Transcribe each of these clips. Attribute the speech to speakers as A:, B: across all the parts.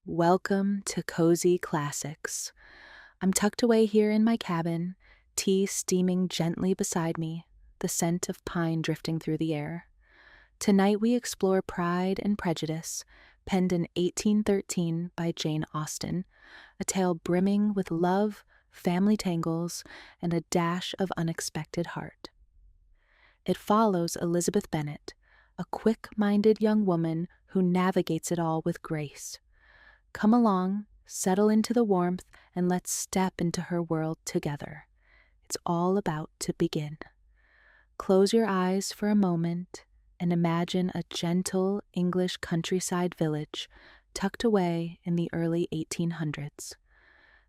A: Welcome to Cozy Classics. I'm tucked away here in my cabin, tea steaming gently beside me, the scent of pine drifting through the air. Tonight we explore Pride and Prejudice, penned in 1813 by Jane Austen, a tale brimming with love, family tangles, and a dash of unexpected heart. It follows Elizabeth Bennet, a quick-minded young woman who navigates it all with grace. Come along, settle into the warmth, and let's step into her world together. It's all about to begin. Close your eyes for a moment and imagine a gentle English countryside village tucked away in the early 1800s.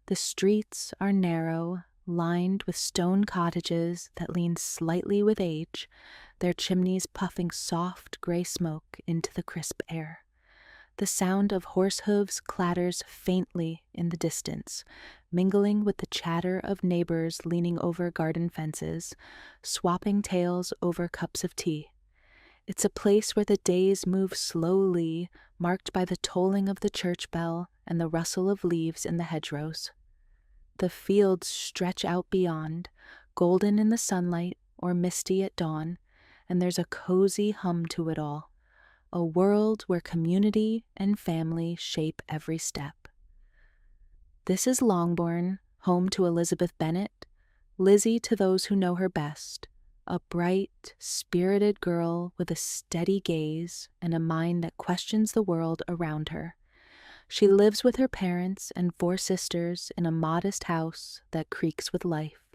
A: The streets are narrow, lined with stone cottages that lean slightly with age, their chimneys puffing soft gray smoke into the crisp air. The sound of horse hooves clatters faintly in the distance, mingling with the chatter of neighbors leaning over garden fences, swapping tales over cups of tea. It's a place where the days move slowly, marked by the tolling of the church bell and the rustle of leaves in the hedgerows. The fields stretch out beyond, golden in the sunlight or misty at dawn, and there's a cozy hum to it all. A world where community and family shape every step. This is Longbourn, home to Elizabeth Bennet, Lizzie to those who know her best, a bright, spirited girl with a steady gaze and a mind that questions the world around her. She lives with her parents and 4 sisters in a modest house that creaks with life.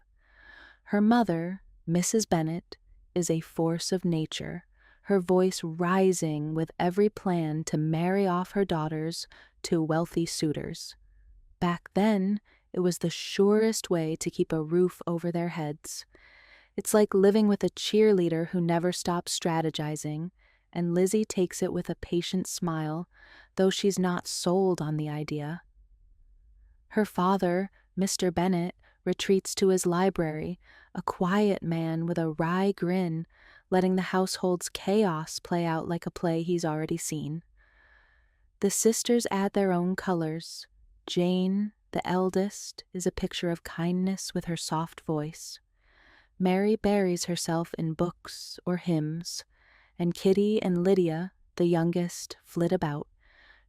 A: Her mother, Mrs. Bennet, is a force of nature, her voice rising with every plan to marry off her daughters to wealthy suitors. Back then, it was the surest way to keep a roof over their heads. It's like living with a cheerleader who never stops strategizing, and Lizzie takes it with a patient smile, though she's not sold on the idea. Her father, Mr. Bennet, retreats to his library, a quiet man with a wry grin, letting the household's chaos play out like a play he's already seen. The sisters add their own colors. Jane, the eldest, is a picture of kindness with her soft voice. Mary buries herself in books or hymns, and Kitty and Lydia, the youngest, flit about,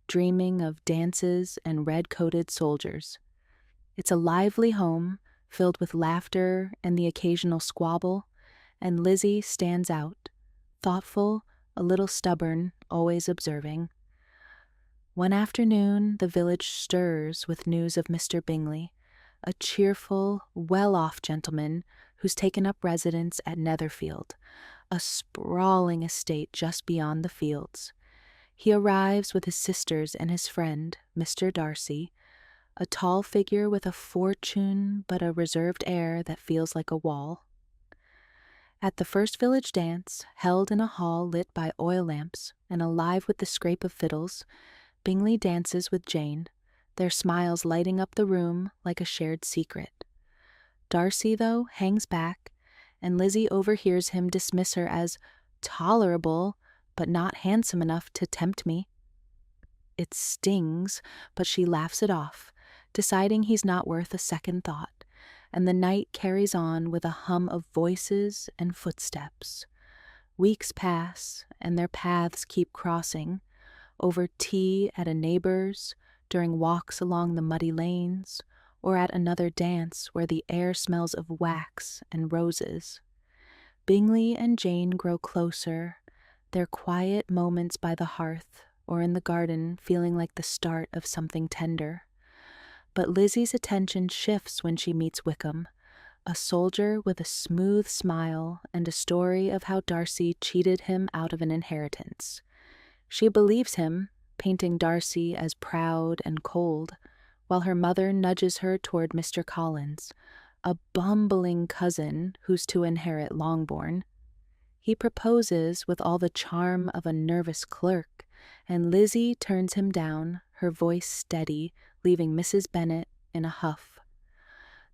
A: dreaming of dances and red-coated soldiers. It's a lively home, filled with laughter and the occasional squabble, and Lizzie stands out, thoughtful, a little stubborn, always observing. One afternoon, the village stirs with news of Mr. Bingley, a cheerful, well-off gentleman who's taken up residence at Netherfield, a sprawling estate just beyond the fields. He arrives with his sisters and his friend, Mr. Darcy, a tall figure with a fortune but a reserved air that feels like a wall. At the first village dance, held in a hall lit by oil lamps and alive with the scrape of fiddles, Bingley dances with Jane, their smiles lighting up the room like a shared secret. Darcy, though, hangs back, and Lizzie overhears him dismiss her as tolerable, but not handsome enough to tempt me. It stings, but she laughs it off, deciding he's not worth a second thought, and the night carries on with a hum of voices and footsteps. Weeks pass, and their paths keep crossing, over tea at a neighbor's, during walks along the muddy lanes, or at another dance where the air smells of wax and roses. Bingley and Jane grow closer, their quiet moments by the hearth or in the garden feeling like the start of something tender. But Lizzie's attention shifts when she meets Wickham, a soldier with a smooth smile and a story of how Darcy cheated him out of an inheritance. She believes him, painting Darcy as proud and cold, while her mother nudges her toward Mr. Collins, a bumbling cousin who's to inherit Longbourn. He proposes with all the charm of a nervous clerk, and Lizzie turns him down, her voice steady, leaving Mrs. Bennet in a huff.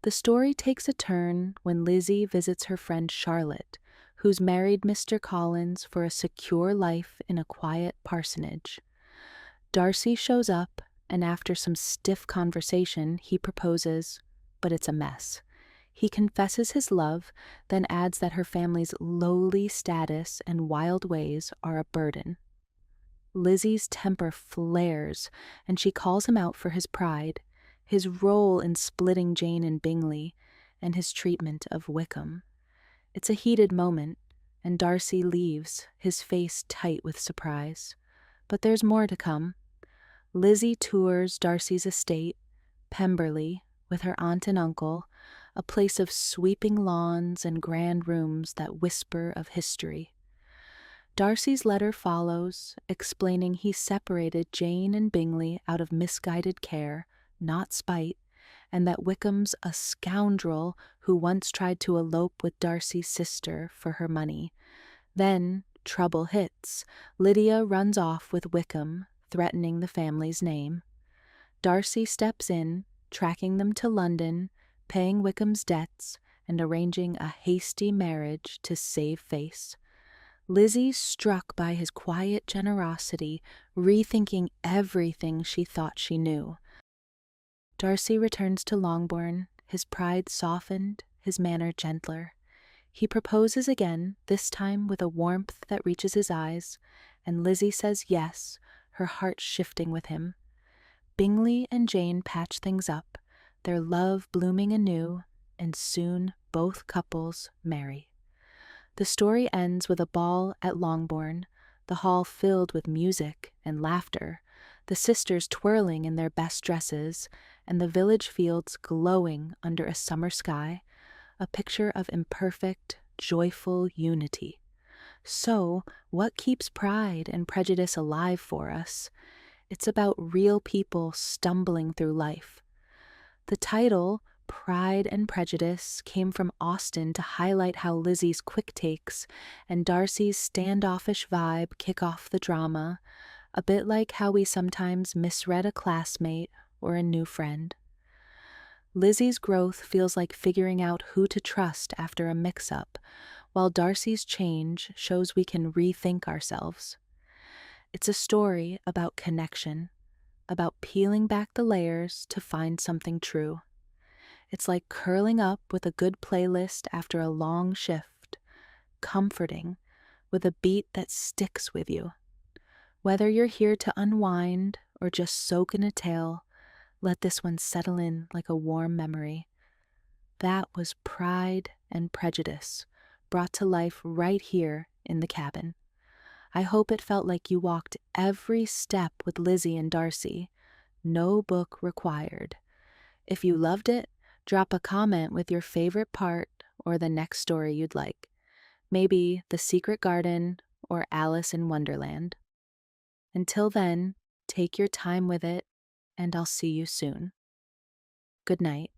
A: The story takes a turn when Lizzie visits her friend Charlotte, who's married Mr. Collins for a secure life in a quiet parsonage. Darcy shows up, and after some stiff conversation, he proposes, but it's a mess. He confesses his love, then adds that her family's lowly status and wild ways are a burden. Lizzie's temper flares, and she calls him out for his pride, his role in splitting Jane and Bingley, and his treatment of Wickham. It's a heated moment, and Darcy leaves, his face tight with surprise. But there's more to come. Lizzie tours Darcy's estate, Pemberley, with her aunt and uncle, a place of sweeping lawns and grand rooms that whisper of history. Darcy's letter follows, explaining he separated Jane and Bingley out of misguided care, not spite, and that Wickham's a scoundrel who once tried to elope with Darcy's sister for her money. Then trouble hits. Lydia runs off with Wickham, threatening the family's name. Darcy steps in, tracking them to London, paying Wickham's debts, and arranging a hasty marriage to save face. Lizzie, struck by his quiet generosity, rethinking everything she thought she knew. Darcy returns to Longbourn, his pride softened, his manner gentler. He proposes again, this time with a warmth that reaches his eyes, and Lizzie says yes, her heart shifting with him. Bingley and Jane patch things up, their love blooming anew, and soon both couples marry. The story ends with a ball at Longbourn, the hall filled with music and laughter, the sisters twirling in their best dresses, and the village fields glowing under a summer sky, a picture of imperfect, joyful unity. So, what keeps Pride and Prejudice alive for us? It's about real people stumbling through life. The title, Pride and Prejudice, came from Austen to highlight how Lizzie's quick takes and Darcy's standoffish vibe kick off the drama, a bit like how we sometimes misread a classmate or a new friend. Lizzie's growth feels like figuring out who to trust after a mix-up, while Darcy's change shows we can rethink ourselves. It's a story about connection, about peeling back the layers to find something true. It's like curling up with a good playlist after a long shift, comforting, with a beat that sticks with you. Whether you're here to unwind or just soak in a tale, let this one settle in like a warm memory. That was Pride and Prejudice, brought to life right here in the cabin. I hope it felt like you walked every step with Lizzie and Darcy. No book required. If you loved it, drop a comment with your favorite part or the next story you'd like. Maybe The Secret Garden or Alice in Wonderland. Until then, take your time with it, and I'll see you soon. Good night.